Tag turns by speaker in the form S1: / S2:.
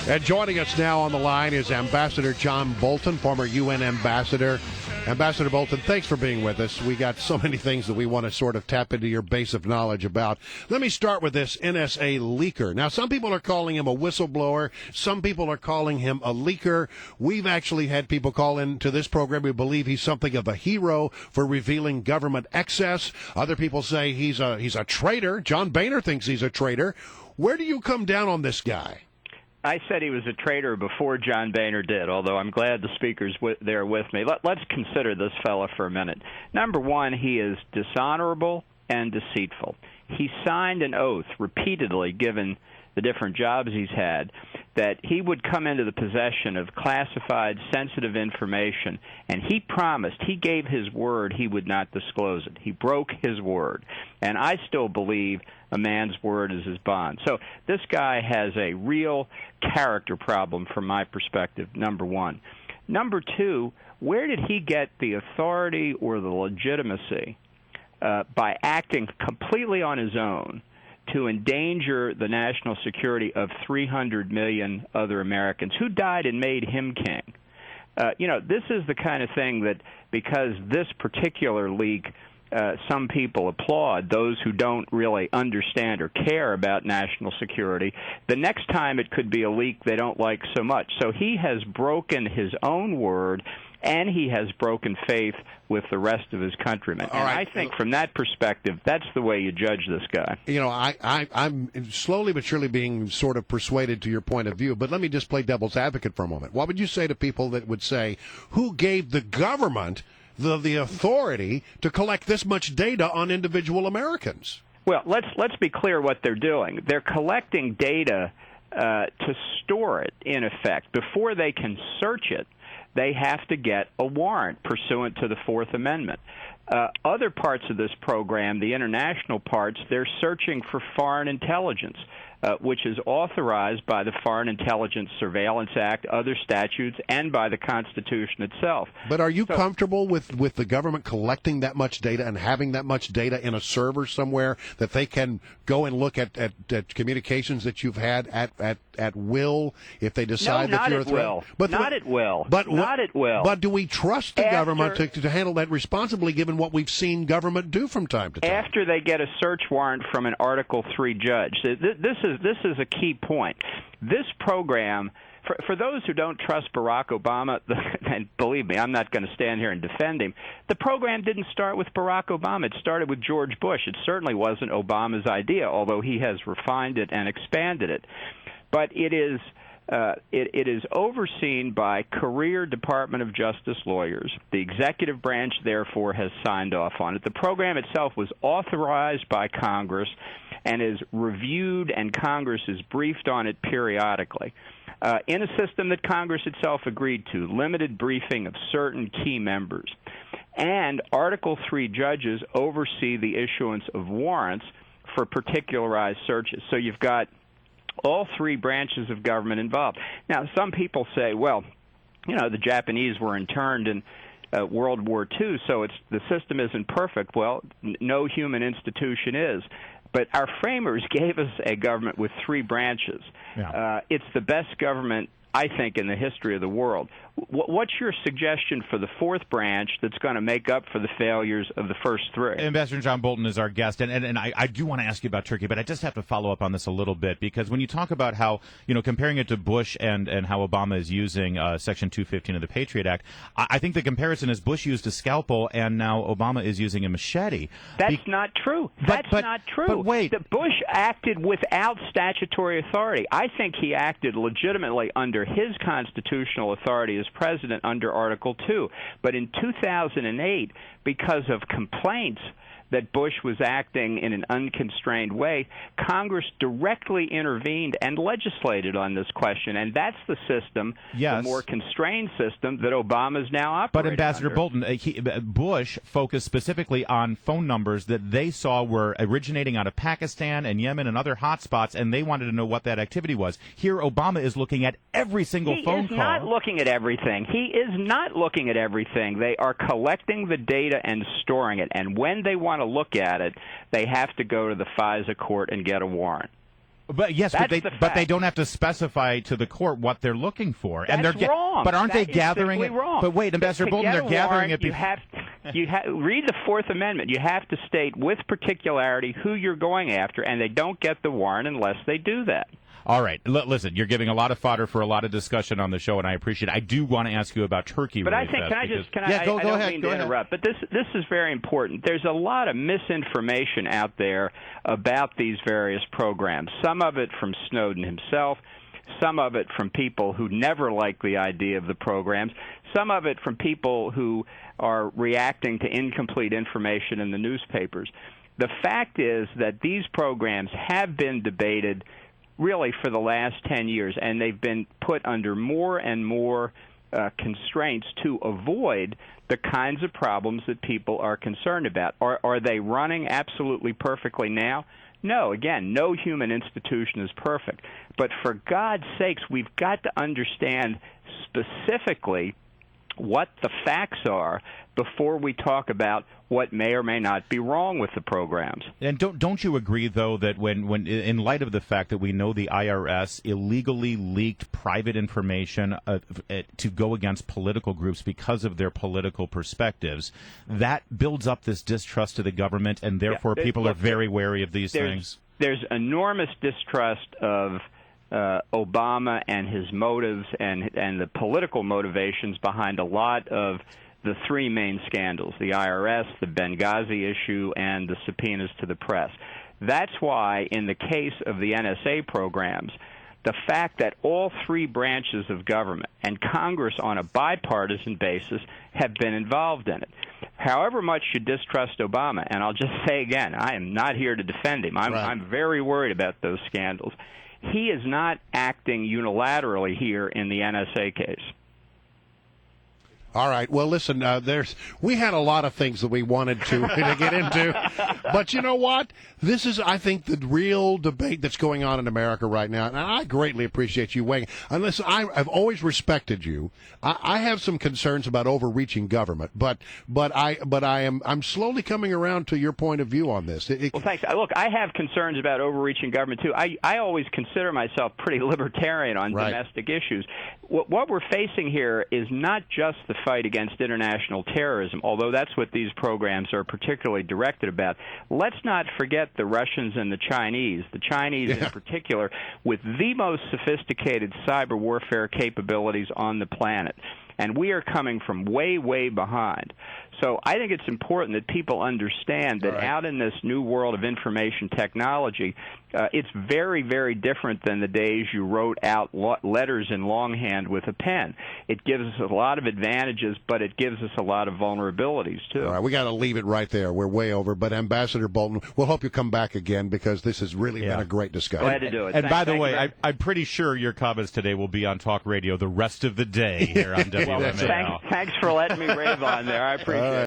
S1: And joining us now on the line is Ambassador John Bolton, former UN ambassador. Ambassador Bolton, thanks for being with us. We got so many things that we want to sort of tap into your base of knowledge about. Let me start with this NSA leaker. Now, some people are calling him a whistleblower. Some people are calling him a leaker. We've actually had people call into this program who believe he's something of a hero for revealing government excess. Other people say he's a traitor. John Boehner thinks he's a traitor. Where do you come down on this guy?
S2: I said he was a traitor before John Boehner did, although I'm glad the speaker's there with me. Let's consider this fella for a minute. Number one, he is dishonorable and deceitful. He signed an oath repeatedly, given the different jobs he's had, that he would come into the possession of classified, sensitive information, and he promised, he gave his word he would not disclose it. He broke his word, and I still believe a man's word is his bond. So this guy has a real character problem from my perspective, number one. Number two, where did he get the authority or the legitimacy by acting completely on his own to endanger the national security of 300 million other Americans who died and made him king? This is the kind of thing that, because this particular leak, some people applaud, those who don't really understand or care about national security. The next time it could be a leak they don't like so much. So he has broken his own word, and he has broken faith with the rest of his countrymen. And I think from that perspective, that's the way you judge this guy.
S1: You know, I'm slowly but surely being sort of persuaded to your point of view, but let me just play devil's advocate for a moment. What would you say to people that would say, who gave the government the authority to collect this much data on individual Americans?
S2: Well, let's be clear what they're doing. They're collecting data to store it, in effect. Before they can search it, they have to get a warrant pursuant to the Fourth Amendment. Other parts of this program, the international parts, they're searching for foreign intelligence, which is authorized by the Foreign Intelligence Surveillance Act, other statutes, and by the Constitution itself.
S1: But are you comfortable with the government collecting that much data and having that much data in a server somewhere that they can go and look at communications that you've had at will if they decide that you're a threat?
S2: Not at will.
S1: But do we trust the government to handle that responsibly, given what we've seen government do from time to time?
S2: After they get a search warrant from an Article III judge. This is a key point. This program, for those who don't trust Barack Obama, and believe me, I'm not going to stand here and defend him, the program didn't start with Barack Obama. It started with George Bush. It certainly wasn't Obama's idea, although he has refined it and expanded it. But it is overseen by career Department of Justice lawyers. The executive branch, therefore, has signed off on it. The program itself was authorized by Congress and is reviewed, and Congress is briefed on it periodically. In a system that Congress itself agreed to, limited briefing of certain key members. And Article III judges oversee the issuance of warrants for particularized searches. So you've got all three branches of government involved. Now, some people say, well, the Japanese were interned in World War II, so the system isn't perfect. Well, no human institution is. But our framers gave us a government with three branches. Yeah. It's the best government, I think, in the history of the world. What's your suggestion for the fourth branch that's going to make up for the failures of the first three?
S3: Ambassador John Bolton is our guest, and I do want to ask you about Turkey, but I just have to follow up on this a little bit, because when you talk about how, comparing it to Bush and how Obama is using Section 215 of the Patriot Act, I think the comparison is Bush used a scalpel and now Obama is using a machete.
S2: That's not true. That's not true.
S3: But wait.
S2: Bush acted without statutory authority. I think he acted legitimately under his constitutional authority as president under Article II. But in 2008, because of complaints that Bush was acting in an unconstrained way, Congress directly intervened and legislated on this question, and that's the system, the more constrained system that Obama's now operating
S3: But Ambassador
S2: under.
S3: Bolton, Bush focused specifically on phone numbers that they saw were originating out of Pakistan and Yemen and other hotspots, and they wanted to know what that activity was. Here, Obama is looking at every single phone call.
S2: He is not looking at everything. He is not looking at everything. They are collecting the data and storing it, and when they want to look at it, they have to go to the FISA court and get a warrant.
S3: But yes, but they don't have to specify to the court what they're looking for,
S2: That's
S3: and they're
S2: wrong.
S3: But aren't they gathering it?
S2: Wrong.
S3: But wait, Ambassador Bolton, they're gathering it.
S2: Read the Fourth Amendment. You have to state with particularity who you're going after, and they don't get the warrant unless they do that.
S3: All right. Listen, you're giving a lot of fodder for a lot of discussion on the show, and I appreciate it. I do want to ask you about Turkey.
S2: But
S3: really
S2: I think,
S3: fast
S2: I don't mean to interrupt, but this is very important. There's a lot of misinformation out there about these various programs, some of it from Snowden himself, some of it from people who never liked the idea of the programs, some of it from people who are reacting to incomplete information in the newspapers. The fact is that these programs have been debated really for the last 10 years, and they've been put under more and more constraints to avoid the kinds of problems that people are concerned about. Are they running absolutely perfectly now? No. Again, no human institution is perfect. But for God's sakes, we've got to understand specifically what the facts are before we talk about what may or may not be wrong with the programs.
S3: And don't you agree, though, that when in light of the fact that we know the IRS illegally leaked private information to go against political groups because of their political perspectives, that builds up this distrust of the government, and therefore people are very wary of these things?
S2: There's enormous distrust of Obama and his motives and the political motivations behind a lot of the three main scandals, the IRS, the Benghazi issue, and the subpoenas to the press. That's why, in the case of the NSA programs, the fact that all three branches of government and Congress on a bipartisan basis have been involved in it. However much you distrust Obama, and I'll just say again, I am not here to defend him. I'm very worried about those scandals. He is not acting unilaterally here in the NSA case.
S1: All right. Well, listen, we had a lot of things that we wanted to get into. But you know what? This is, I think, the real debate that's going on in America right now. And I greatly appreciate you weighing. And listen, I've always respected you. I have some concerns about overreaching government, but I'm slowly coming around to your point of view on this.
S2: Well, thanks. Look, I have concerns about overreaching government, too. I always consider myself pretty libertarian on domestic issues. What we're facing here is not just the fight against international terrorism, although that's what these programs are particularly directed about. Let's not forget the Russians and the Chinese in particular, with the most sophisticated cyber warfare capabilities on the planet. And we are coming from way, way behind. So I think it's important that people understand that out in this new world of information technology, it's very, very different than the days you wrote out letters in longhand with a pen. It gives us a lot of advantages, but it gives us a lot of vulnerabilities, too.
S1: All right, we got to leave it right there. We're way over. But Ambassador Bolton, we'll hope you come back again because this has really been a great discussion.
S2: Glad to do it.
S3: And by the way, I'm pretty sure your comments today will be on talk radio the rest of the day here on WMAL.
S2: Thanks for letting me rave on there. I appreciate it.